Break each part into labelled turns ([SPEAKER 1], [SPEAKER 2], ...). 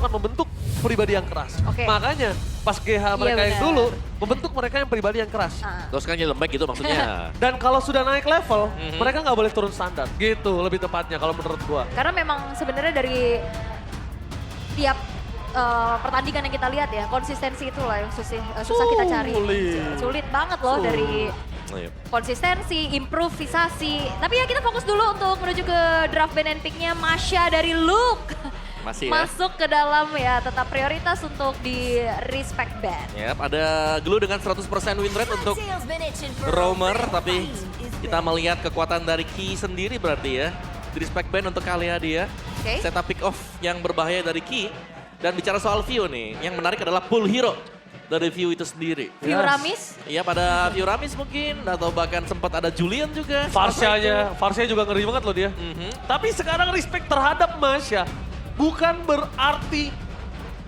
[SPEAKER 1] akan membentuk pribadi yang keras.
[SPEAKER 2] Oke.
[SPEAKER 1] Makanya pas GH mereka yang
[SPEAKER 2] benar.
[SPEAKER 1] dulu membentuk mereka yang pribadi yang keras.
[SPEAKER 3] Terus kan jadi lembek gitu maksudnya.
[SPEAKER 1] Dan kalau sudah naik level, mereka nggak boleh turun standar. Gitu lebih tepatnya kalau menurut gua.
[SPEAKER 2] Karena memang sebenarnya dari tiap pertandingan yang kita lihat ya, konsistensi itulah yang susah kita cari. Sulit banget loh dari
[SPEAKER 3] Iya.
[SPEAKER 2] konsistensi, improvisasi. Tapi ya kita fokus dulu untuk menuju ke draft band and pick-nya Masya dari Luke.
[SPEAKER 3] Masih ya.
[SPEAKER 2] Masuk ke dalam ya, tetap prioritas untuk di respect band.
[SPEAKER 3] Yap, ada Glue dengan 100% win rate untuk Roamer, tapi kita melihat kekuatan dari Ki sendiri berarti ya. Di respect band untuk Kalia dia.
[SPEAKER 2] Oke.
[SPEAKER 3] Setup pick off yang berbahaya dari Ki. Dan bicara soal View nih, yang menarik adalah pool hero dari View itu sendiri.
[SPEAKER 2] View Ramis,
[SPEAKER 3] Iya, pada View Ramis mungkin, atau bahkan sempat ada Julian juga.
[SPEAKER 1] Farsia juga ngeri banget loh dia. Tapi sekarang respect terhadap Masya bukan berarti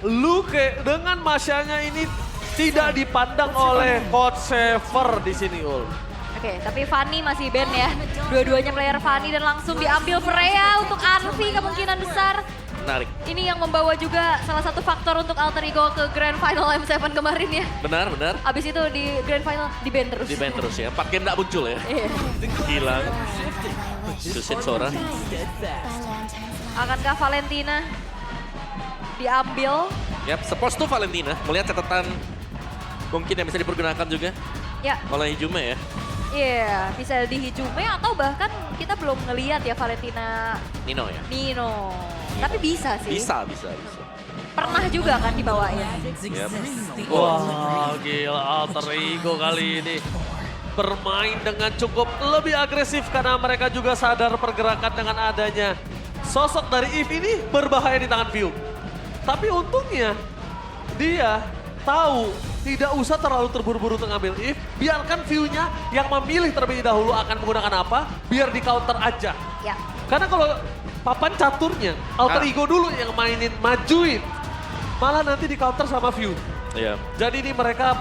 [SPEAKER 1] Luke dengan Masyanya ini tidak dipandang oleh Coach Sever di sini, Ul.
[SPEAKER 2] Oke, tapi Fanny masih band ya. Dua-duanya player Fanny dan langsung diambil Freya untuk Anvi kemungkinan besar.
[SPEAKER 3] Menarik.
[SPEAKER 2] Ini yang membawa juga salah satu faktor untuk Alter Ego ke Grand Final M7 kemarin ya.
[SPEAKER 3] Benar, benar.
[SPEAKER 2] Abis itu di Grand Final di band terus.
[SPEAKER 3] Di band terus ya, 4 game gak muncul ya.
[SPEAKER 2] Iya.
[SPEAKER 3] Hilang. Susin Sora.
[SPEAKER 2] Akankah Valentina diambil?
[SPEAKER 3] Yap, supposed to Valentina. Melihat catatan mungkin yang bisa dipergunakan juga
[SPEAKER 2] Ya,
[SPEAKER 3] oleh Hijume ya.
[SPEAKER 2] iya bisa di Hijume atau bahkan kita belum ngelihat ya Valentina
[SPEAKER 3] Nino ya.
[SPEAKER 2] Nino. Tapi bisa sih.
[SPEAKER 3] Bisa.
[SPEAKER 2] Pernah juga kan dibawain.
[SPEAKER 3] Yap.
[SPEAKER 1] Wah, gila Alter Ego kali ini bermain dengan cukup lebih agresif karena mereka juga sadar pergerakan dengan adanya sosok dari Eve ini berbahaya di tangan View. Tapi untungnya dia tahu tidak usah terlalu terburu-buru untuk ngambil Eve, biarkan View-nya yang memilih terlebih dahulu akan menggunakan apa, biar di counter aja.
[SPEAKER 2] Ya.
[SPEAKER 1] Karena kalau papan caturnya, Alter Ego dulu yang mainin, majuin. Malah nanti di counter sama View.
[SPEAKER 3] Iya.
[SPEAKER 1] Jadi ini mereka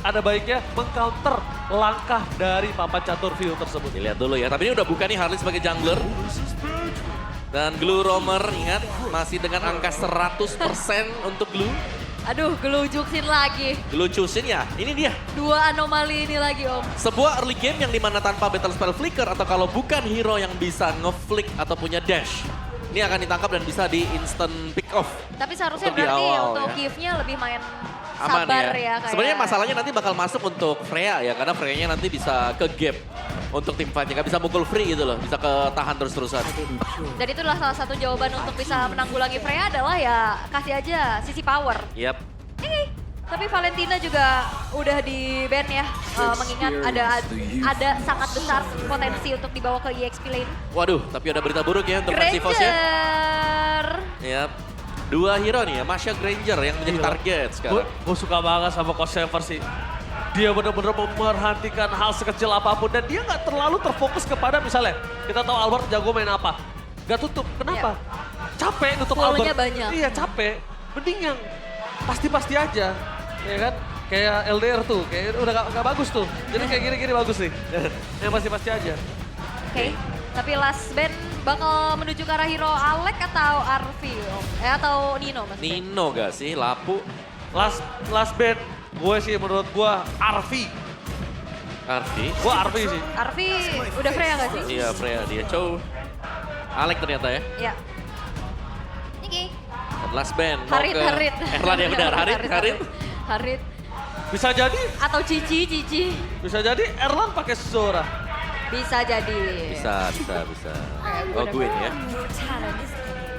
[SPEAKER 1] ada baiknya mengcounter langkah dari papan catur View tersebut.
[SPEAKER 3] Dilihat dulu ya, tapi ini udah buka nih Harley sebagai jungler. Dan Glue Roamer, ingat masih dengan angka 100% untuk Glue.
[SPEAKER 2] Aduh, gelujuksin lagi.
[SPEAKER 3] Glue Chusin ya, ini dia.
[SPEAKER 2] Dua anomali ini lagi Om.
[SPEAKER 3] Sebuah early game yang dimana tanpa battle spell flicker atau kalau bukan hero yang bisa nge-flick atau punya dash. Ini akan ditangkap dan bisa di instant pick off.
[SPEAKER 2] Tapi seharusnya
[SPEAKER 3] Untuk di
[SPEAKER 2] berarti
[SPEAKER 3] awal,
[SPEAKER 2] untuk
[SPEAKER 3] ya.
[SPEAKER 2] Give-nya lebih main
[SPEAKER 3] Aman
[SPEAKER 2] sabar ya.
[SPEAKER 3] ya.
[SPEAKER 2] Kayak.
[SPEAKER 3] Sebenarnya masalahnya nanti bakal masuk untuk Freya ya, karena Freya-nya nanti bisa ke gap untuk tim fight-nya. Gak bisa mukul free gitu loh, bisa ketahan terus-terusan.
[SPEAKER 2] Dan itulah salah satu jawaban untuk bisa menanggulangi Freya adalah ya kasih aja sisi power.
[SPEAKER 3] Yap.
[SPEAKER 2] Tapi Valentina juga udah di ban ya, mengingat ada sangat besar potensi untuk dibawa ke EXP lane.
[SPEAKER 3] Waduh, tapi ada berita buruk ya untuk versi Fos ya.
[SPEAKER 2] Granger.
[SPEAKER 3] Yap. Dua hero nih ya, Masya Granger yang menjadi
[SPEAKER 1] Gila.
[SPEAKER 3] target sekarang.
[SPEAKER 1] Gue suka banget sama Coach Sever sih. Dia benar-benar memperhatikan hal sekecil apapun dan dia nggak terlalu terfokus kepada misalnya kita tahu Albert jago main apa. Gak tutup, kenapa? Capek nutup
[SPEAKER 2] Poolnya
[SPEAKER 1] Albert.
[SPEAKER 2] banyak.
[SPEAKER 1] Iya capek, mending yang pasti-pasti aja. Ya kan? Kayak LDR tuh, kayak udah gak bagus tuh. Jadi kayak gini-gini bagus nih. Yang pasti-pasti aja.
[SPEAKER 2] Oke, tapi last band bakal menuju ke arah hero Alec atau Arvi Om? Atau Nino mas?
[SPEAKER 3] Nino gak sih, Lapu,
[SPEAKER 1] Last band, gue sih menurut gue Arvi.
[SPEAKER 3] Arvi.
[SPEAKER 1] Gue Arvi sih.
[SPEAKER 2] Arvi udah Freya gak sih?
[SPEAKER 3] Iya, Freya dia. Cow. Alek ternyata ya.
[SPEAKER 2] Iya. Oke.
[SPEAKER 3] Dan last band. mau
[SPEAKER 2] Harit,
[SPEAKER 3] ke
[SPEAKER 2] Harit.
[SPEAKER 3] Erlan ya benar, Harit.
[SPEAKER 2] Harit.
[SPEAKER 1] Bisa jadi,
[SPEAKER 2] Atau Cici.
[SPEAKER 1] bisa jadi Erlan pakai Zora.
[SPEAKER 2] Bisa jadi.
[SPEAKER 3] Bisa. Oh, Gwyn ya.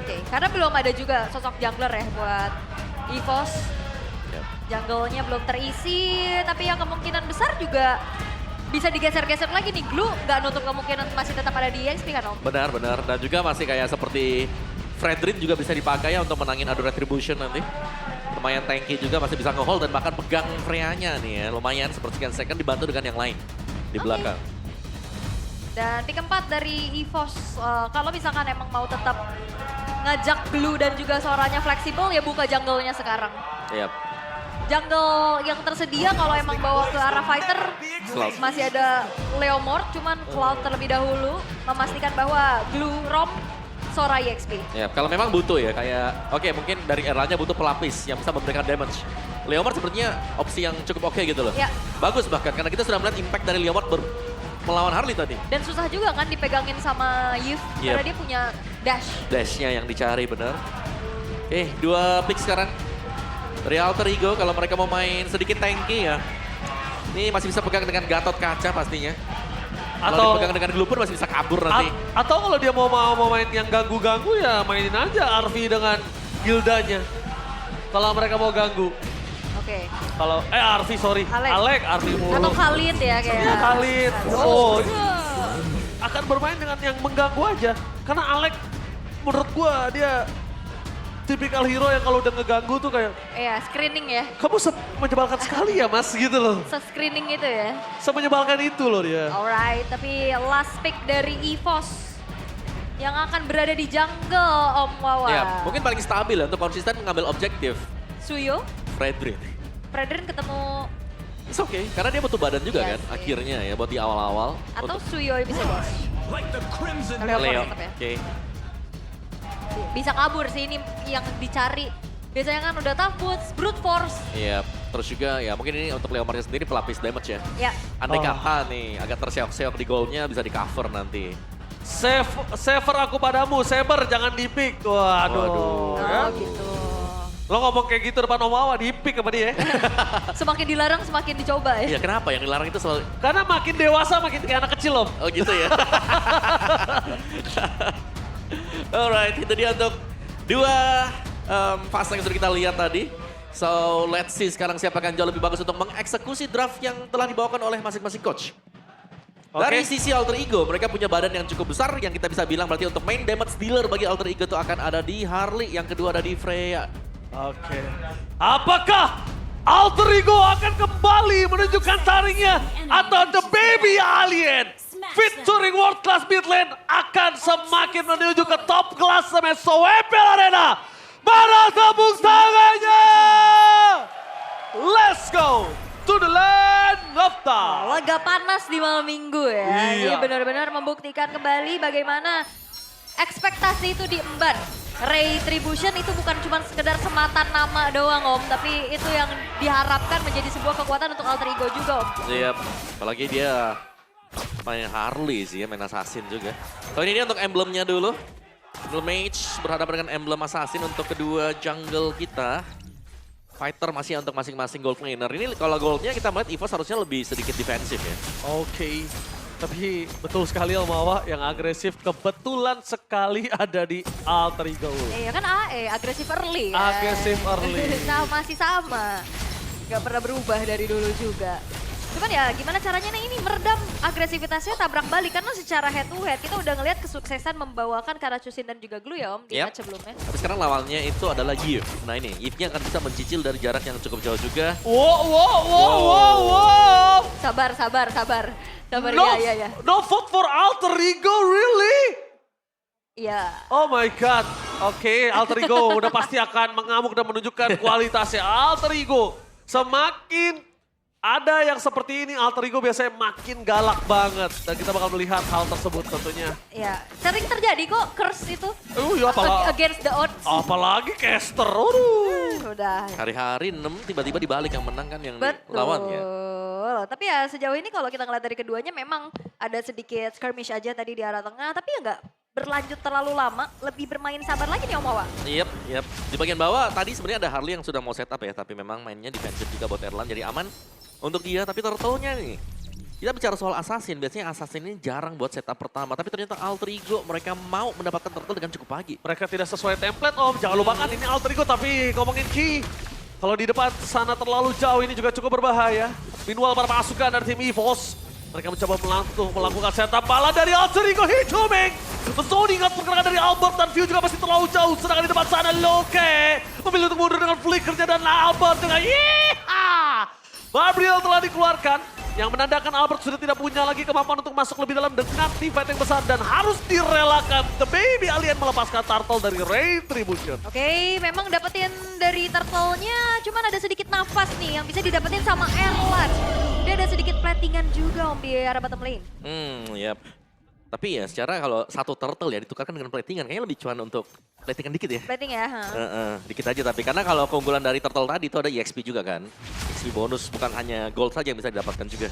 [SPEAKER 2] Oke, karena belum ada juga sosok jungler ya buat EVOS.
[SPEAKER 3] Yap.
[SPEAKER 2] Jungle-nya belum terisi, tapi yang kemungkinan besar juga bisa digeser-geser lagi nih. Glue nggak nutup kemungkinan masih tetap ada di EXP kan Om?
[SPEAKER 3] Benar. Dan juga masih kayak seperti Fredrin juga bisa dipakai ya untuk menangin Ado Retribution nanti. Lumayan tanky juga, masih bisa nge-hold dan bahkan pegang Freya-nya nih ya. Lumayan sepersekian second dibantu dengan yang lain di
[SPEAKER 2] Oke.
[SPEAKER 3] belakang.
[SPEAKER 2] Dan pick keempat dari EVOS, kalau misalkan emang mau tetap ngajak Blue dan juga suaranya fleksibel ya buka jungle-nya sekarang.
[SPEAKER 3] Yap.
[SPEAKER 2] Jungle yang tersedia kalau emang bawa ke arah fighter
[SPEAKER 3] Cloud.
[SPEAKER 2] masih ada Leomord, cuman Cloud terlebih dahulu memastikan bahwa Blue Rom Sora EXP.
[SPEAKER 3] Ya, kalau memang butuh ya, kayak oke mungkin dari eranya butuh pelapis yang bisa memberikan damage. Leomord sepertinya opsi yang cukup oke gitu loh.
[SPEAKER 2] Ya.
[SPEAKER 3] Bagus bahkan, karena kita sudah melihat impact dari Leomord melawan Harley tadi.
[SPEAKER 2] Dan susah juga kan dipegangin sama Yves karena dia punya dash.
[SPEAKER 3] Dashnya yang dicari bener. Oke, 2 pick sekarang. Dari Alter Ego, kalau mereka mau main sedikit tanky ya. Ini masih bisa pegang dengan Gatot Kaca pastinya. Kalau dipegang dengan Glooper masih bisa kabur nanti.
[SPEAKER 1] Atau kalau dia mau main yang ganggu-ganggu ya mainin aja Arvi dengan gildanya. Kalau mereka mau ganggu.
[SPEAKER 2] Oke.
[SPEAKER 1] Kalau Arvi sorry, Alek Arvi mulu.
[SPEAKER 2] Atau Khalid ya kayak.
[SPEAKER 1] Iya Khalid. Oh, akan bermain dengan yang mengganggu aja. Karena Alek menurut gua dia tipikal hero yang kalau udah ngeganggu tuh kayak,
[SPEAKER 2] Iya, screening ya.
[SPEAKER 1] kamu menyebalkan sekali ya mas gitu loh.
[SPEAKER 2] Se-screening itu ya.
[SPEAKER 1] Semenyebalkan itu loh dia.
[SPEAKER 2] Alright, tapi last pick dari EVOS yang akan berada di jungle Om Wawa.
[SPEAKER 3] Ya, mungkin paling stabil ya untuk konsisten mengambil objektif.
[SPEAKER 2] Suyo,
[SPEAKER 3] Fredrin.
[SPEAKER 2] Fredrin ketemu
[SPEAKER 3] It's okay, karena dia butuh badan juga
[SPEAKER 2] Iya
[SPEAKER 3] kan
[SPEAKER 2] sih.
[SPEAKER 3] akhirnya ya buat di awal-awal.
[SPEAKER 2] atau Suyo yang bisa dash. Leopard
[SPEAKER 3] Leo.
[SPEAKER 2] tetap ya.
[SPEAKER 3] Oke.
[SPEAKER 2] Bisa kabur sih ini yang dicari. Biasanya kan udah tough boots, brute force.
[SPEAKER 3] Iya, terus juga ya mungkin ini untuk Leomardnya sendiri pelapis damage ya.
[SPEAKER 2] Ya,
[SPEAKER 3] Andai kata nih agak terseok-seok di goalnya bisa di cover nanti.
[SPEAKER 1] Saver aku padamu, Saber jangan dipik. Waduh.
[SPEAKER 3] Waduh.
[SPEAKER 1] Ya.
[SPEAKER 2] oh gitu.
[SPEAKER 1] Lo ngomong kayak gitu depan Om Wawa, dipik sama dia.
[SPEAKER 2] Semakin dilarang semakin dicoba ya.
[SPEAKER 3] Iya kenapa yang dilarang itu selalu...
[SPEAKER 1] Karena makin dewasa makin kayak anak kecil Om.
[SPEAKER 3] Oh gitu ya. Alright, itu dia untuk 2 fase yang sudah kita lihat tadi. So let's see sekarang siapa akan jauh lebih bagus untuk mengeksekusi draft yang telah dibawakan oleh masing-masing coach. Dari sisi Alter Ego, mereka punya badan yang cukup besar yang kita bisa bilang berarti untuk main damage dealer bagi Alter Ego itu akan ada di Harley, yang kedua ada di Freya.
[SPEAKER 1] Oke. Apakah Alter Ego akan kembali menunjukkan taringnya atau The Baby Alien featuring World Class Mid Lane akan semakin menuju ke top class sama Soepel Arena? Mana tepuk tangannya? Let's go to the land of time.
[SPEAKER 2] Laga panas di malam minggu ya.
[SPEAKER 1] Iya.
[SPEAKER 2] Ini benar-benar membuktikan kembali bagaimana ekspektasi itu diemban. Retribution itu bukan cuma sekedar sematan nama doang Om, tapi itu yang diharapkan menjadi sebuah kekuatan untuk Alter Ego juga Om.
[SPEAKER 3] Iya, apalagi dia main Harley sih ya, main Assassin juga. So ini dia untuk emblemnya dulu. Emblem Mage berhadapan dengan emblem Assassin untuk kedua jungle kita. Fighter masih untuk masing-masing gold laner. Ini kalau goldnya kita melihat EVOS harusnya lebih sedikit defensif ya.
[SPEAKER 1] Oke. Tapi betul sekali Om Wawa yang agresif kebetulan sekali ada di Alter Ego.
[SPEAKER 2] Iya kan AE, agresif early kan.
[SPEAKER 1] Agresif early.
[SPEAKER 2] Nah, masih sama. Gak pernah berubah dari dulu juga. Cuman ya gimana caranya nih ini meredam agresivitasnya tabrak balik. Karena secara head to head kita udah ngelihat kesuksesan membawakan Karachusin dan juga Glue ya Om di match sebelumnya.
[SPEAKER 3] Tapi sekarang lawannya itu adalah Yves. Nah ini, Yves-nya akan bisa mencicil dari jarak yang cukup jauh juga.
[SPEAKER 1] Wow.
[SPEAKER 2] Sabar. Sabar
[SPEAKER 1] No,
[SPEAKER 2] ya.
[SPEAKER 1] no vote for Alter Ego, really?
[SPEAKER 2] Iya.
[SPEAKER 1] Oh my God. Oke, Alter Ego udah pasti akan mengamuk dan menunjukkan kualitasnya. Alter Ego semakin ada yang seperti ini, Alter Ego biasanya makin galak banget. Dan kita bakal melihat hal tersebut tentunya.
[SPEAKER 2] Iya, sering terjadi kok curse itu.
[SPEAKER 1] Iya
[SPEAKER 2] Against the odds.
[SPEAKER 1] apalagi caster, aduh.
[SPEAKER 2] Udah.
[SPEAKER 3] Hari-hari 6 tiba-tiba dibalik yang menang kan yang
[SPEAKER 2] Betul.
[SPEAKER 3] lawannya.
[SPEAKER 2] Tapi ya sejauh ini kalau kita ngeliat dari keduanya memang ada sedikit skirmish aja tadi di arah tengah. Tapi ya nggak berlanjut terlalu lama. Lebih bermain sabar lagi nih Om Wawa.
[SPEAKER 3] Yep. Di bagian bawah tadi sebenarnya ada Harley yang sudah mau setup ya. Tapi memang mainnya defensif juga buat Erlan. Jadi aman untuk dia. Tapi turtle-nya nih. Kita bicara soal Assassin. Biasanya Assassin ini jarang buat setup pertama. Tapi ternyata Alter Ego mereka mau mendapatkan turtle dengan cukup pagi.
[SPEAKER 1] Mereka tidak sesuai template Om, jangan lupakan ini Alter Ego tapi ngomongin Ki. Kalau di depan sana terlalu jauh ini juga cukup berbahaya. Meanwhile para pasukan dari tim EVOS. Mereka mencoba melakukan setup bala dari Alter Ego Hituming. Zoni ingat pergerakan dari Albert dan View juga masih terlalu jauh. Sedangkan di depan sana Loke memilih untuk mundur dengan flickernya dan Albert dengan yeeha. Gabriel telah dikeluarkan yang menandakan Albert sudah tidak punya lagi kemampuan untuk masuk lebih dalam dengan teamfight yang besar dan harus direlakan. The Baby Alien melepaskan Turtle dari Retribution.
[SPEAKER 2] Oke, memang dapetin dari turtle-nya cuman ada sedikit nafas nih yang bisa didapetin sama Erlan. Dia ada sedikit platingan juga Om di arah bottom lane.
[SPEAKER 3] Yap. Tapi ya secara kalau satu turtle ya ditukarkan dengan platingan, kayaknya lebih cuan untuk platingan dikit ya.
[SPEAKER 2] Plating ya.
[SPEAKER 3] Dikit aja tapi karena kalau keunggulan dari turtle tadi itu ada EXP juga kan. EXP bonus bukan hanya gold saja yang bisa didapatkan juga.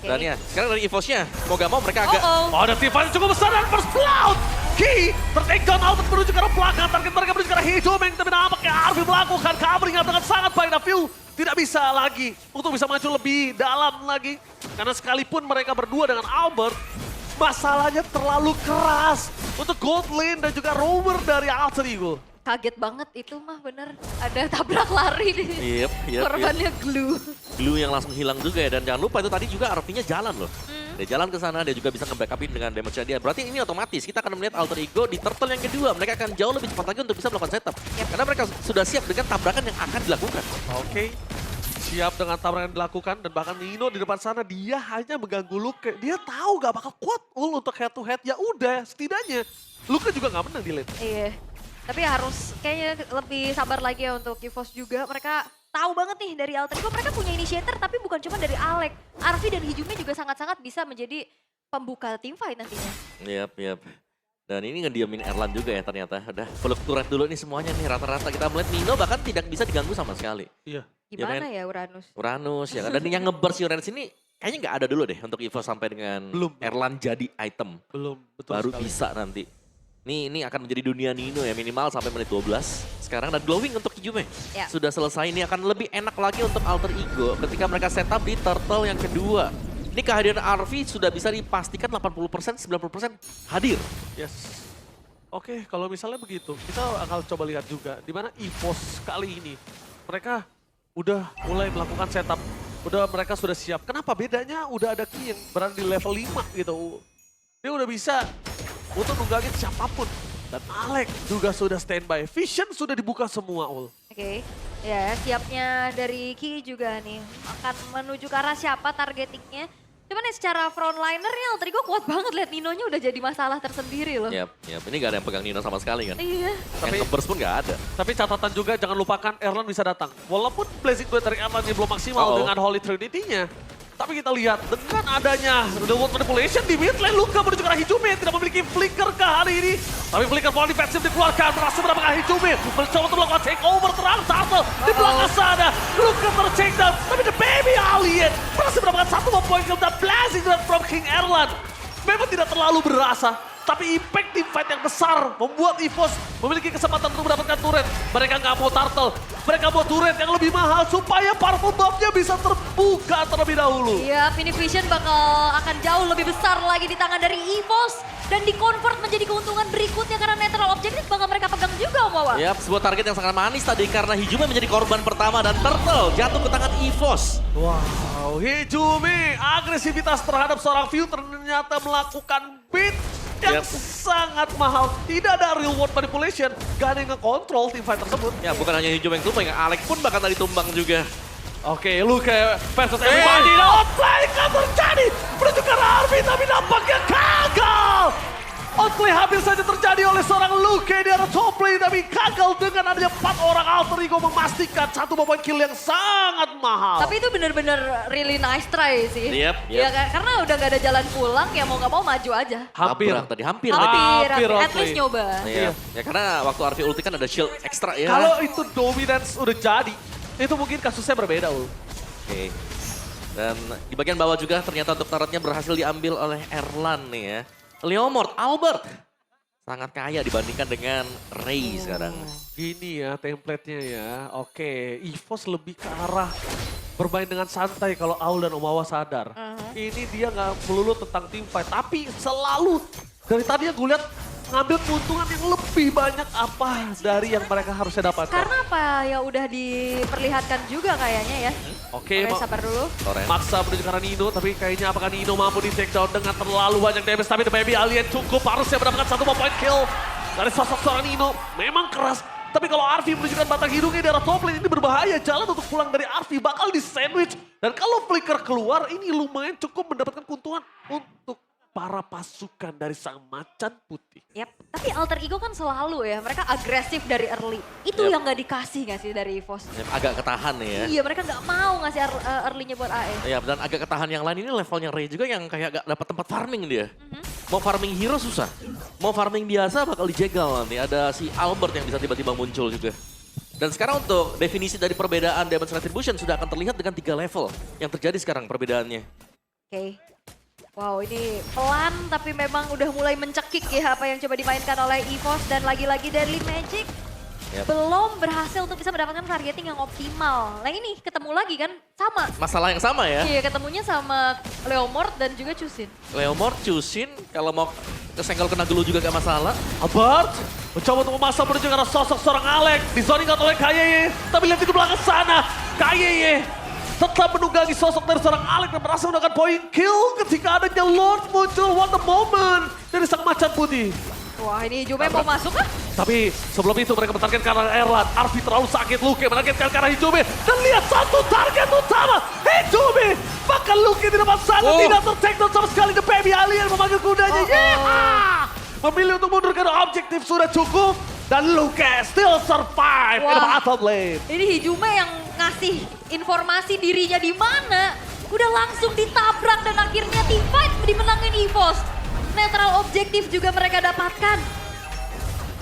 [SPEAKER 2] Oke.
[SPEAKER 3] Dan ya sekarang dari EVOS-nya mau gak mau mereka agak...
[SPEAKER 2] Oh.
[SPEAKER 1] Oh, ada team fight yang cukup besar dan first blood. Ki ter-take down Albert menuju ke arah belakang. Target mereka menuju ke arah Hijomeng. Tapi nampaknya Arfi melakukan covering dengan sangat baik. Dan Phil tidak bisa lagi untuk bisa maju lebih dalam lagi. Karena sekalipun mereka berdua dengan Albert, masalahnya terlalu keras untuk gold lane dan juga roamer dari Alter Ego.
[SPEAKER 2] Kaget banget itu mah bener. Ada tabrak lari di
[SPEAKER 3] Yep.
[SPEAKER 2] korbannya glue.
[SPEAKER 3] Glue yang langsung hilang juga ya. Dan jangan lupa itu tadi juga RP-nya jalan loh. Dia jalan ke sana, dia juga bisa nge-backupin dengan damage-nya dia. Berarti ini otomatis kita akan melihat Alter Ego di turtle yang kedua. Mereka akan jauh lebih cepat lagi untuk bisa melakukan setup. Karena mereka sudah siap dengan tabrakan yang akan dilakukan.
[SPEAKER 1] Oke. Siap dengan tabrakan yang dilakukan dan bahkan Nino di depan sana dia hanya mengganggu Luke. Dia tahu gak bakal kuat untuk head to head. Ya udah, setidaknya Luke juga gak menang di lane.
[SPEAKER 2] Iya. Tapi harus kayaknya lebih sabar lagi ya untuk EVOS juga. Mereka tahu banget nih dari Alter Ego mereka punya initiator tapi bukan cuma dari Alex. Arfi dan Hijumi juga sangat-sangat bisa menjadi pembuka team fight nantinya.
[SPEAKER 3] Yap. Dan ini ngediamin Erlan juga ya ternyata. Udah peluk turret dulu nih semuanya nih rata-rata. Kita melihat Nino bahkan tidak bisa diganggu sama sekali.
[SPEAKER 1] Iya.
[SPEAKER 2] Gimana ya Uranus?
[SPEAKER 3] Uranus ya kan. Dan yang nge-burst Uranus ini kayaknya nggak ada dulu deh untuk EVO sampai dengan
[SPEAKER 1] Belum.
[SPEAKER 3] Erlan jadi item.
[SPEAKER 1] Belum, betul
[SPEAKER 3] Baru
[SPEAKER 1] sekali.
[SPEAKER 3] bisa nanti. Ini akan menjadi dunia Nino ya minimal sampai menit 12 sekarang. Dan glowing untuk Hijumi
[SPEAKER 2] Ya.
[SPEAKER 3] sudah selesai. Ini akan lebih enak lagi untuk Alter Ego ketika mereka setup di turtle yang kedua. Ini kehadiran Arfi sudah bisa dipastikan 80%, 90% hadir.
[SPEAKER 1] Yes. Oke, kalau misalnya begitu, kita akan coba lihat juga di mana EVOS kali ini. Mereka udah mulai melakukan setup, mereka sudah siap. Kenapa bedanya udah ada Ki yang berada di level 5 gitu. Dia udah bisa untuk nunggangin siapapun. Dan Alex juga sudah standby. Vision sudah dibuka semua, Ul.
[SPEAKER 2] Oke. Ya siapnya dari Ki juga nih. Akan menuju ke arah siapa targetingnya. Cuman ya secara frontlinernya Alter Ego kuat banget. Lihat Ninonya udah jadi masalah tersendiri loh.
[SPEAKER 3] Yap. Ini gak ada yang pegang Nino sama sekali kan.
[SPEAKER 2] Iya.
[SPEAKER 3] Yang nge-burst pun gak ada.
[SPEAKER 1] Tapi catatan juga jangan lupakan Erlan bisa datang. Walaupun Blazing Blade dari Erlan ini belum maksimal dengan Holy Trinity-nya. Tapi kita lihat dengan adanya The World Manipulation di mid lane, Luka menuju ke arah Hijumi yang tidak memiliki flicker ke hari ini. Tapi flicker pola defensif dikeluarkan, berhasil mendapatkan Hijumi. Mencoba untuk melakukan takeover terang turtle di belakang sana. Luka ter-take down, tapi The Baby Alien berhasil mendapatkan satu poin kill dan Blazing Blade from King Erlan. Memang tidak terlalu berasa, tapi impact team fight yang besar membuat EVOS memiliki kesempatan untuk mendapatkan turret. Mereka nggak mau turtle, mereka mau turret yang lebih mahal supaya powerful buff-nya bisa terbuka terlebih dahulu.
[SPEAKER 2] Iya, Fini Vision bakal akan jauh lebih besar lagi di tangan dari EVOS. Dan di-convert menjadi keuntungan berikutnya karena netral objektif bakal mereka pegang juga Om Wawa.
[SPEAKER 3] Yap, sebuah target yang sangat manis tadi karena Hijumi menjadi korban pertama dan Turtle jatuh ke tangan EVOS.
[SPEAKER 1] Wow, Hijumi agresivitas terhadap seorang View ternyata melakukan beat yang sangat mahal. Tidak ada real world manipulation, gak ada yang nge-control team fight tersebut.
[SPEAKER 3] Ya, bukan hanya Hijumi yang tumbang, yang Alex pun bahkan tadi tumbang juga.
[SPEAKER 1] Oke, Luka versus everybody. Outplay kan terjadi. Menuju ke arah Armin, tapi nampaknya gagal. Outplay hampir saja terjadi oleh seorang Luka di arah top lane. Tapi gagal dengan adanya 4 orang Alter Ego memastikan satu poin kill yang sangat mahal.
[SPEAKER 2] Tapi itu bener-bener really nice try sih.
[SPEAKER 3] Yep.
[SPEAKER 2] Ya, karena udah gak ada jalan pulang, ya mau gak mau maju aja.
[SPEAKER 1] Hampir.
[SPEAKER 3] Tabrak tadi, hampir.
[SPEAKER 2] Hampir,
[SPEAKER 1] Hampir
[SPEAKER 2] at
[SPEAKER 1] outplay.
[SPEAKER 2] least nyoba.
[SPEAKER 3] Iya. Ya karena waktu Arfi ulti kan ada shield ekstra ya.
[SPEAKER 1] Kalau itu dominance udah jadi, itu mungkin kasusnya berbeda, Ul.
[SPEAKER 3] Oke. Dan di bagian bawah juga ternyata untuk turretnya berhasil diambil oleh Erlan nih ya. Leomord, Albert. Sangat kaya dibandingkan dengan Ray sekarang.
[SPEAKER 1] Gini ya template-nya ya. Oke, EVOS lebih ke arah bermain dengan santai kalau Aul dan Omawa sadar. Ini dia nggak melulu tentang team fight, tapi selalu dari tadi yang gue lihat ngambil keuntungan yang lebih banyak apa dari yang mereka harusnya dapatkan.
[SPEAKER 2] Karena apa ya udah diperlihatkan juga kayaknya ya.
[SPEAKER 1] Oke,
[SPEAKER 2] Oke, sabar dulu.
[SPEAKER 3] Torrent.
[SPEAKER 1] maksa menuju ke arah Nino, tapi kayaknya apakah Nino mampu di take down dengan terlalu banyak damage. Tapi The Baby Alien cukup harusnya mendapatkan satu point kill dari sosok seorang Nino. Memang keras, tapi kalau Arfi menunjukkan batang hidungnya di arah top lane ini berbahaya. Jalan untuk pulang dari Arfi bakal di sandwich. Dan kalau flicker keluar ini lumayan cukup mendapatkan keuntungan untuk para pasukan dari sang macan putih.
[SPEAKER 2] Yap, tapi Alter Ego kan selalu ya, mereka agresif dari early. Itu
[SPEAKER 3] Yap.
[SPEAKER 2] yang nggak dikasih nggak sih dari EVOS?
[SPEAKER 3] Agak ketahan nih ya.
[SPEAKER 2] Iya, mereka nggak mau ngasih early-nya buat AE.
[SPEAKER 3] Ya, dan agak ketahan yang lain ini levelnya Ray juga yang kayak gak dapat tempat farming dia. Mau farming hero susah. Mau farming biasa bakal dijegal nanti. Ada si Albert yang bisa tiba-tiba muncul juga. Dan sekarang untuk definisi dari perbedaan Demon's Retribution sudah akan terlihat dengan 3 level yang terjadi sekarang perbedaannya.
[SPEAKER 2] Oke. Wow, ini pelan tapi memang udah mulai mencekik ya apa yang coba dimainkan oleh EVOS. Dan lagi-lagi Deadly Magic
[SPEAKER 3] Yap.
[SPEAKER 2] belum berhasil untuk bisa mendapatkan targeting yang optimal. Nah ini ketemu lagi kan, sama.
[SPEAKER 3] Masalah yang sama ya.
[SPEAKER 2] Iya, ketemunya sama Leomord dan juga Chusin.
[SPEAKER 3] Leomord, Chusin, kalau mau kesenggol kena gelu juga gak masalah.
[SPEAKER 1] Albert mencoba untuk memasang menuju ke arah sosok seorang Alex. Dizoning oleh KYY, tapi lihat di belakang sana. KYY tetap menunggangi sosok dari seorang Alex dan berhasil mendapatkan poin kill ketika adanya Lord muncul. What a moment dari sang macan putih.
[SPEAKER 2] Wah, ini Jume mau masuk kah?
[SPEAKER 1] Tapi sebelum itu mereka menarget ke arah Erlan. Arfi terlalu sakit, Luke menargetkan ke arah Hijume. Dan lihat satu target utama, Hijume. Bahkan Luke di depan sana tidak ter-take down sama sekali. The Baby Alien memanggil kudanya. Yeah! Memilih untuk mundur karena objektif sudah cukup. Dan Luke still survive in the bottom lane.
[SPEAKER 2] Ini Hijume yang ngasih informasi dirinya di mana. Udah langsung ditabrak dan akhirnya teamfight dimenangin EVOS. Netral objektif juga mereka dapatkan.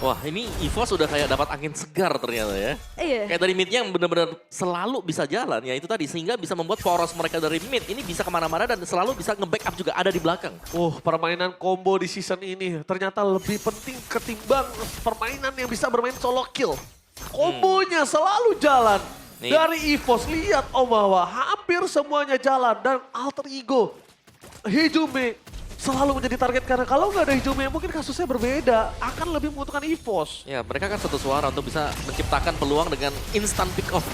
[SPEAKER 3] Wah, ini EVOS sudah kayak dapat angin segar ternyata ya.
[SPEAKER 2] Iya.
[SPEAKER 3] Kayak dari midnya yang benar-benar selalu bisa jalan ya itu tadi. Sehingga bisa membuat poros mereka dari mid ini bisa kemana-mana dan selalu bisa nge-backup juga ada di belakang.
[SPEAKER 1] Permainan combo di season ini ternyata lebih penting ketimbang permainan yang bisa bermain solo kill. Kombonya selalu jalan.
[SPEAKER 3] Nih.
[SPEAKER 1] Dari EVOS, lihat bahwa hampir semuanya jalan. Dan Alter Ego, Hijume selalu menjadi target. Karena kalau nggak ada Hijume mungkin kasusnya berbeda. Akan lebih menguntungkan EVOS.
[SPEAKER 3] Ya, mereka kan satu suara untuk bisa menciptakan peluang dengan instant pick off.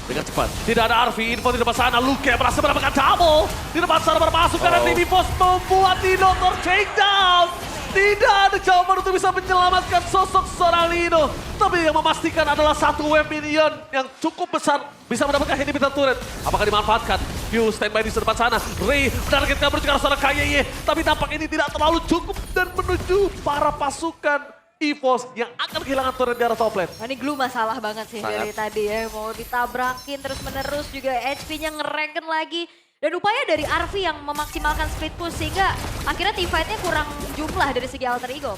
[SPEAKER 3] Dengan cepat.
[SPEAKER 1] Tidak ada Arfi, info di depan sana. Luke berhasil mendapatkan double. Di depan sana berpasukan dan tim EVOS membuat Nino takedown. Tidak ada jawaban untuk bisa menyelamatkan sosok seorang Nino. Tapi yang memastikan adalah satu wave minion yang cukup besar. Bisa mendapatkan inhibitor turret. Apakah dimanfaatkan? Q standby di depan sana. Ray menargetkan menuju ke arah seorang KYY. Tapi tampak ini tidak terlalu cukup dan menuju para pasukan EVOS yang akan kehilangan turret di arah top lane.
[SPEAKER 2] Nah, ini Glue masalah banget sih
[SPEAKER 3] Sangat.
[SPEAKER 2] dari tadi ya. Mau ditabrakin terus-menerus juga HP-nya ngeregen lagi. Dan upaya dari Arfi yang memaksimalkan split push sehingga akhirnya teamfight-nya kurang jumlah dari segi Alter Ego.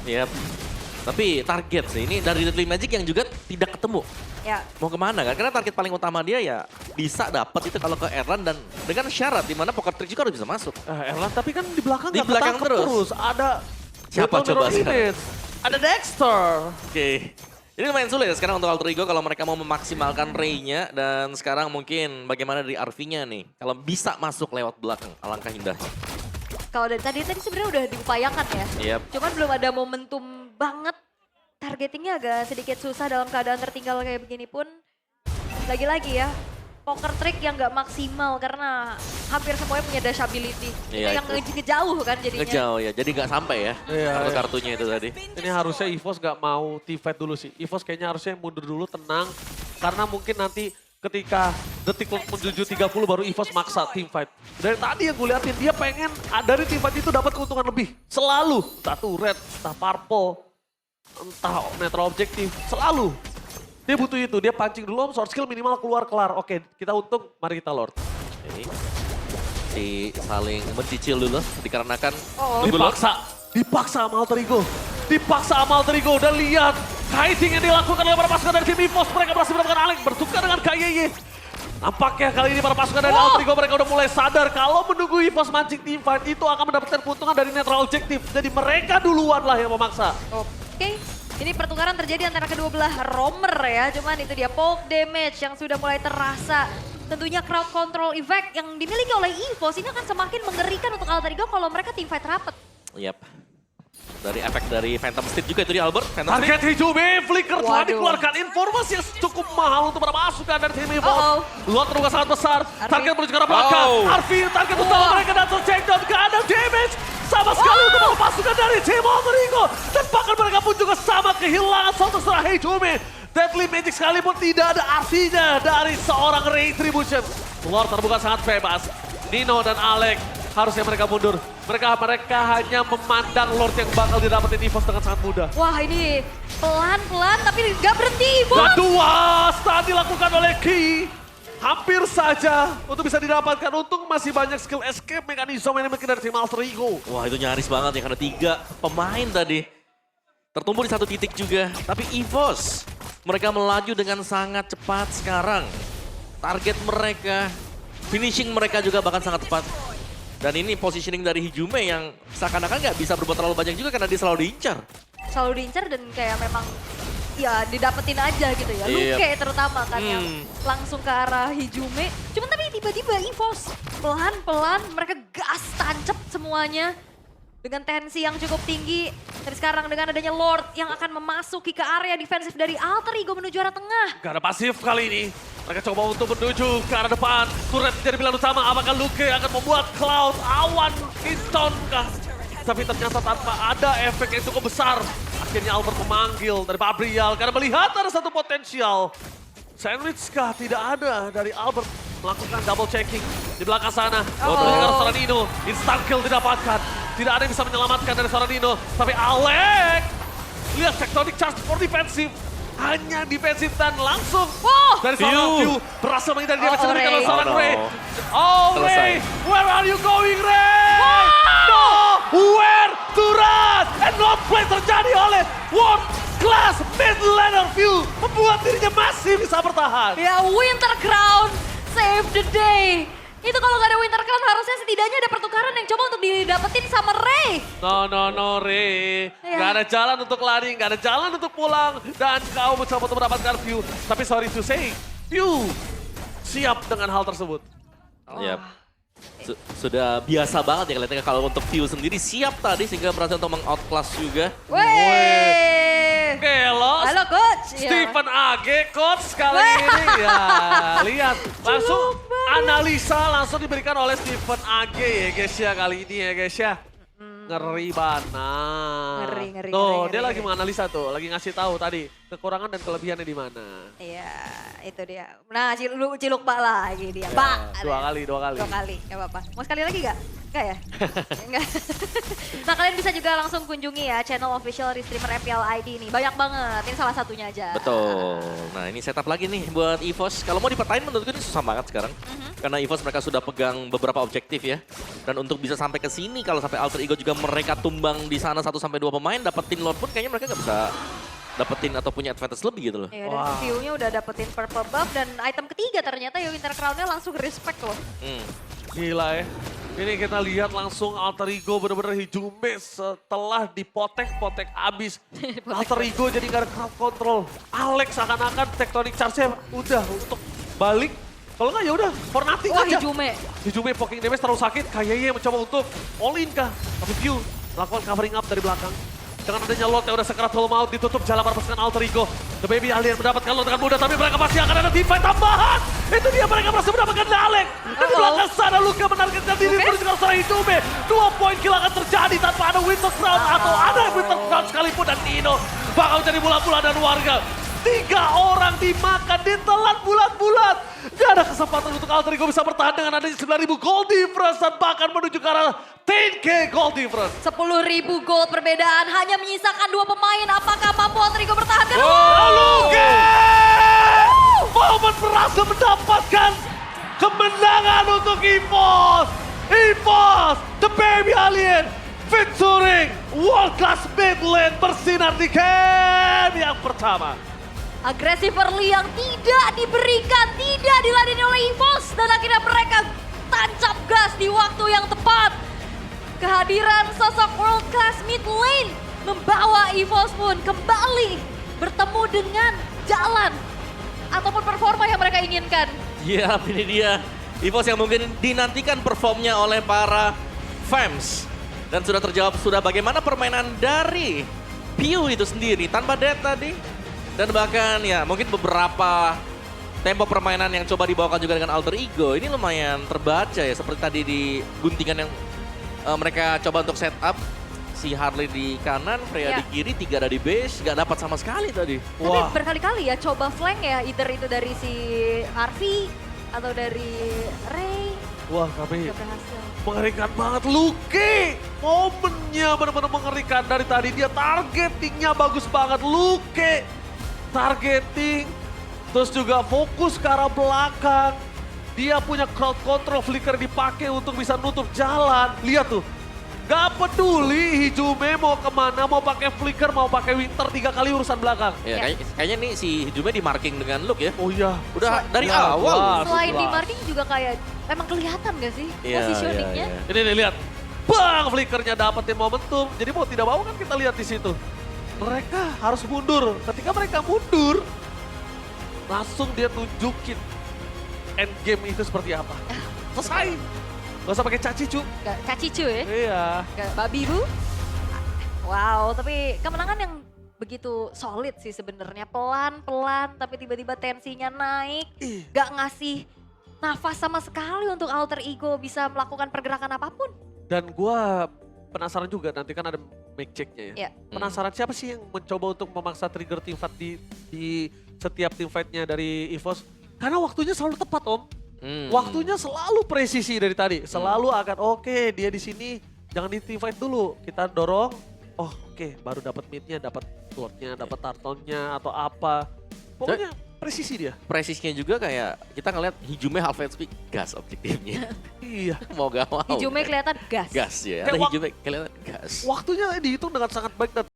[SPEAKER 3] Yap. Tapi target sih ini dari Deadly Magic yang juga tidak ketemu.
[SPEAKER 2] Ya,
[SPEAKER 3] Mau kemana kan? Karena target paling utama dia ya bisa dapat itu kalau ke Erlan dan dengan syarat di mana Poker Trick juga harus bisa masuk.
[SPEAKER 1] Erlan tapi kan di belakang
[SPEAKER 3] Di
[SPEAKER 1] nggak
[SPEAKER 3] belakang
[SPEAKER 1] ketangkep
[SPEAKER 3] terus.
[SPEAKER 1] Ada
[SPEAKER 3] Siapa
[SPEAKER 1] Battle
[SPEAKER 3] coba
[SPEAKER 1] Mirror
[SPEAKER 3] sekarang?
[SPEAKER 1] Image. Ada Dexter.
[SPEAKER 3] Oke. Ini lumayan sulit ya sekarang untuk Alter Ego kalau mereka mau memaksimalkan Ray-nya dan sekarang mungkin bagaimana dari Arfi-nya nih. Kalau bisa masuk lewat belakang, alangkah indahnya.
[SPEAKER 2] kalau dari tadi sebenarnya udah diupayakan ya.
[SPEAKER 3] Yap.
[SPEAKER 2] Cuman belum ada momentum banget. Targetingnya agak sedikit susah dalam keadaan tertinggal kayak begini pun. Lagi-lagi ya, Poker Trick yang nggak maksimal karena hampir semuanya punya dash ability.
[SPEAKER 3] Iya,
[SPEAKER 2] Itu yang
[SPEAKER 3] itu.
[SPEAKER 2] ngejauh kan jadinya.
[SPEAKER 3] Ngejauh ya, jadi nggak sampai ya
[SPEAKER 1] Iya, iya.
[SPEAKER 3] kartunya itu tadi.
[SPEAKER 1] Ini harusnya EVOS gak mau teamfight dulu sih. EVOS kayaknya harusnya mundur dulu, tenang. Karena mungkin nanti ketika detik menuju 30 baru EVOS maksa teamfight. Dari tadi yang gue liatin, dia pengen dari teamfight itu dapat keuntungan lebih. Selalu. Entah turret, entah purple, entah netral objektif. Selalu. Dia butuh itu, dia pancing dulu, short skill minimal keluar-kelar. Oke, kita untung, mari kita Lord.
[SPEAKER 3] Oke. Si saling mencicil dulu dikarenakan
[SPEAKER 2] Oh.
[SPEAKER 3] nunggu Lord.
[SPEAKER 1] Dipaksa sama Alter Ego. Dipaksa sama Alter Ego. Dan lihat kiting yang dilakukan oleh para pasukan dari tim EVOS. Mereka berhasil mendapatkan Alex bertukar dengan KYY. Nampaknya kali ini para pasukan dari Alter Ego mereka udah mulai sadar kalau menunggu EVOS mancing teamfight itu akan mendapatkan keuntungan dari netral objektif. Jadi mereka duluan lah yang memaksa.
[SPEAKER 2] Oke, ini pertukaran terjadi antara kedua belah roamer ya. Cuman itu dia poke damage yang sudah mulai terasa. Tentunya crowd control effect yang dimiliki oleh EVOS ini akan semakin mengerikan untuk Alter Ego kalau mereka teamfight rapet.
[SPEAKER 3] Yap. Dari efek dari Phantom Steed juga itu dia Albert. Phantom Steed.
[SPEAKER 1] Target Hijume, Flicker telah
[SPEAKER 2] Waduh.
[SPEAKER 1] dikeluarkan informasi yang cukup mahal untuk para pasukan dari tim EVOS. Luar terluka sangat besar, target menuju ke arah belakang.
[SPEAKER 3] Oh.
[SPEAKER 1] Arfi, target utama mereka dan tercheckdown, gak ada damage. Sama sekali untuk para pasukan dari tim Alter Ego. Dan bahkan mereka pun juga sama kehilangan satu setelah Hijume. Deadly Magic sekalipun tidak ada artinya dari seorang Retribution. Luar terbuka sangat bebas. Nino dan Alex harusnya mereka mundur. Mereka hanya memandang Lord yang bakal didapetin EVOS dengan sangat mudah.
[SPEAKER 2] Wah ini pelan-pelan tapi nggak berhenti.
[SPEAKER 1] Kedua, stun dilakukan oleh Ki. Hampir saja untuk bisa didapatkan. Untung masih banyak skill escape mekanisme yang dimiliki dari tim Alter Ego.
[SPEAKER 3] Wah itu nyaris banget ya karena 3 pemain tadi tertumbuh di satu titik juga. Tapi EVOS mereka melaju dengan sangat cepat sekarang. Target mereka, finishing mereka juga bahkan sangat tepat. Dan ini positioning dari Hijume yang seakan-akan nggak bisa berbuat terlalu banyak juga karena dia selalu diincar.
[SPEAKER 2] Selalu diincar dan kayak memang ya didapetin aja gitu ya.
[SPEAKER 3] Yep.
[SPEAKER 2] Luke terutama kan yang langsung ke arah Hijume. Cuman tapi tiba-tiba EVOS pelan-pelan mereka gas tancap semuanya. Dengan tensi yang cukup tinggi. Dan sekarang dengan adanya Lord yang akan memasuki ke area defensif dari Alter Ego menuju arah tengah.
[SPEAKER 1] Gak ada pasif kali ini. Mereka coba untuk menuju ke arah depan. Turret menjadi pilihan utama. Apakah Luke akan membuat Cloud awan Keystone kah? Tapi ternyata tanpa ada efek yang cukup besar. Akhirnya Albert memanggil dari Fabrial karena melihat ada satu potensial. Sandwich kah? Tidak ada dari Albert melakukan double checking di belakang sana. Dengan Soranino, instant kill didapatkan. Tidak ada yang bisa menyelamatkan dari Soranino. Tapi Alex, lihat Tectonic Charge for defensif. Hanya defensif dan langsung dari seorang View berhasil menghindari damage yang diberikan oleh seorang Ray. Oh Ray, where are you going Ray? No, where to run? And not play terjadi oleh World Class Mid Laner View. Membuat dirinya masih bisa bertahan.
[SPEAKER 2] Ya Winter Crown, save the day. Itu kalau nggak ada Winter Crown harusnya setidaknya ada pertukaran yang coba untuk didapetin sama Ray.
[SPEAKER 1] No, Ray.
[SPEAKER 2] Iya.
[SPEAKER 1] Gak ada jalan untuk lari, gak ada jalan untuk pulang. Dan kau mencoba untuk mendapatkan View. Tapi sorry to say, View siap dengan hal tersebut.
[SPEAKER 3] Yap. Sudah biasa banget ya kelihatannya kalau untuk View sendiri siap tadi sehingga berhasil untuk meng-outclass juga.
[SPEAKER 2] Wey.
[SPEAKER 1] Kelos.
[SPEAKER 2] Halo coach. Ya.
[SPEAKER 1] Stephen AG coach kali ini ya. Lihat langsung analisa langsung diberikan oleh Stephen AG ya guys ya kali ini ya guys ya. Ngeri banget.
[SPEAKER 2] Ngeri,
[SPEAKER 1] Tuh,
[SPEAKER 2] ngeri,
[SPEAKER 1] dia
[SPEAKER 2] ngeri.
[SPEAKER 1] lagi menganalisa tuh, lagi ngasih tahu tadi kekurangan dan kelebihannya di mana.
[SPEAKER 2] Iya, itu dia. Nah, ciluk Pak lagi dia.
[SPEAKER 1] Ya,
[SPEAKER 2] Pak.
[SPEAKER 1] dua kali.
[SPEAKER 2] Dua kali, gak apa-apa. Mau sekali lagi gak? Enggak ya? Enggak. Nah, kalian bisa juga langsung kunjungi ya channel official dari streamer FPL ID ini. Banyak banget, ini salah satunya aja.
[SPEAKER 3] Betul. Nah ini setup lagi nih buat EVOS. Kalau mau dipertain menurutku ini susah banget sekarang. Karena EVOS mereka sudah pegang beberapa objektif ya. Dan untuk bisa sampai ke sini kalau sampai Alter Ego juga mereka tumbang di sana 1-2 pemain, dapetin Lord pun kayaknya mereka nggak bisa dapetin atau punya advantage lebih gitu loh.
[SPEAKER 2] Ya, dan view-nya udah dapetin purple buff dan item ketiga ternyata ya Winter Crown-nya langsung respect loh.
[SPEAKER 1] Gila ya. Ini kita lihat langsung Alter Ego bener-bener Hijume setelah dipotek abis. Alter Ego jadi gak ada crowd control. Alex akan-akan Tectonic Charge-nya udah untuk balik. Kalau nggak ya udah for nothing
[SPEAKER 2] Wah
[SPEAKER 1] aja.
[SPEAKER 2] Hijume.
[SPEAKER 1] Poking damage terlalu sakit. Kayaknya mencoba untuk all in kah. Tapi View melakukan covering up dari belakang. Dengan adanya Lot yang udah sekerat full maut ditutup jalan perpasukan Alter Ego. The Baby Alien mendapatkan Lot dengan mudah tapi mereka pasti akan ada divide tambahan. Itu dia mereka berhasil mendapatkan Dalek. Dan di belakang sana Luka menargetkan diri menuju ke arah Hijume. 2 poin kill akan terjadi tanpa ada Winter Crown atau ada Winter Crown sekalipun dan Nino bakal jadi bola-bola dan warga. 3 orang dimakan, ditelan bulat-bulat. Gak ada kesempatan untuk Alter Ego bisa bertahan dengan adanya 9.000 gold difference dan bahkan menuju ke arah 10k gold difference.
[SPEAKER 2] 10.000 gold perbedaan hanya menyisakan 2 pemain. Apakah mampu Alter Ego bertahan? Dan
[SPEAKER 1] Luke! Momen berhasil mendapatkan kemenangan untuk EVOS. EVOS, The Baby Alien, featuring World Class Mid Lane bersinar di game yang pertama.
[SPEAKER 2] agresif early yang tidak diberikan, tidak diladeni oleh EVOS. Dan akhirnya mereka tancap gas di waktu yang tepat. Kehadiran sosok world class mid lane membawa EVOS pun kembali bertemu dengan jalan ataupun performa yang mereka inginkan.
[SPEAKER 3] Iya, ini dia. EVOS yang mungkin dinantikan performnya oleh para fans. Dan sudah terjawab, sudah bagaimana permainan dari Piu itu sendiri tanpa dead tadi. Dan bahkan ya mungkin beberapa tempo permainan yang coba dibawakan juga dengan Alter Ego. Ini lumayan terbaca ya, seperti tadi di guntingan yang mereka coba untuk setup. Si Harley di kanan, Freya di kiri, 3 ada di base, gak dapat sama sekali tadi.
[SPEAKER 2] Tapi berkali-kali ya coba flank ya, either itu dari si Harvey atau dari Ray.
[SPEAKER 1] Wah kami
[SPEAKER 2] Gak berhasil.
[SPEAKER 1] mengerikan banget. Luki momennya benar-benar mengerikan dari tadi. Dia targetingnya bagus banget. Luki targeting. Terus juga fokus ke arah belakang. Dia punya crowd control, flicker dipakai untuk bisa nutup jalan. Lihat tuh. Gak peduli Hijume mau kemana, mau pakai flicker, mau pakai winter 3 kali urusan belakang.
[SPEAKER 3] Ya,
[SPEAKER 2] Ya.
[SPEAKER 3] kayaknya nih si Hijume di marking dengan Luke ya.
[SPEAKER 1] Oh iya.
[SPEAKER 3] Udah dari
[SPEAKER 1] Ya,
[SPEAKER 3] awal.
[SPEAKER 1] jelas,
[SPEAKER 2] Selain di
[SPEAKER 1] jelas.
[SPEAKER 2] marking juga kayak emang kelihatan gak sih
[SPEAKER 3] Iya,
[SPEAKER 2] positioningnya?
[SPEAKER 3] iya, iya.
[SPEAKER 1] Ini nih lihat. Bang, flickernya dapetin momentum. Jadi mau tidak mau kan kita lihat di situ. Mereka harus mundur. Ketika mereka mundur, langsung dia tunjukin end game itu seperti apa. Selesai. Gak usah pakai caci, cu.
[SPEAKER 2] Gak cacicu ya?
[SPEAKER 1] Iya.
[SPEAKER 2] Gak babi bu? Wow, tapi kemenangan yang begitu solid sih sebenarnya. Pelan-pelan tapi tiba-tiba tensinya naik. Gak ngasih nafas sama sekali untuk alter ego bisa melakukan pergerakan apapun.
[SPEAKER 1] Dan gua penasaran juga, nanti kan ada mic check-nya ya.
[SPEAKER 2] Ya.
[SPEAKER 1] Penasaran siapa sih yang mencoba untuk memaksa trigger teamfight di setiap teamfight-nya dari EVOS? Karena waktunya selalu tepat, Om. Waktunya selalu presisi dari tadi. Selalu akan oke, dia di sini jangan di teamfight dulu. Kita dorong, oh oke, baru dapat mid-nya, dapat sword-nya, dapat turtle-nya atau apa. Pokoknya presisi dia.
[SPEAKER 3] Presisnya juga kayak kita ngeliat Hijume half HP gas objektifnya.
[SPEAKER 1] Iya.
[SPEAKER 3] Mau gak mau.
[SPEAKER 2] Hijume kelihatan gas.
[SPEAKER 3] Gas ya.
[SPEAKER 1] Kayak
[SPEAKER 3] Ada Hijume kelihatan gas.
[SPEAKER 1] Waktunya dihitung dengan sangat baik dan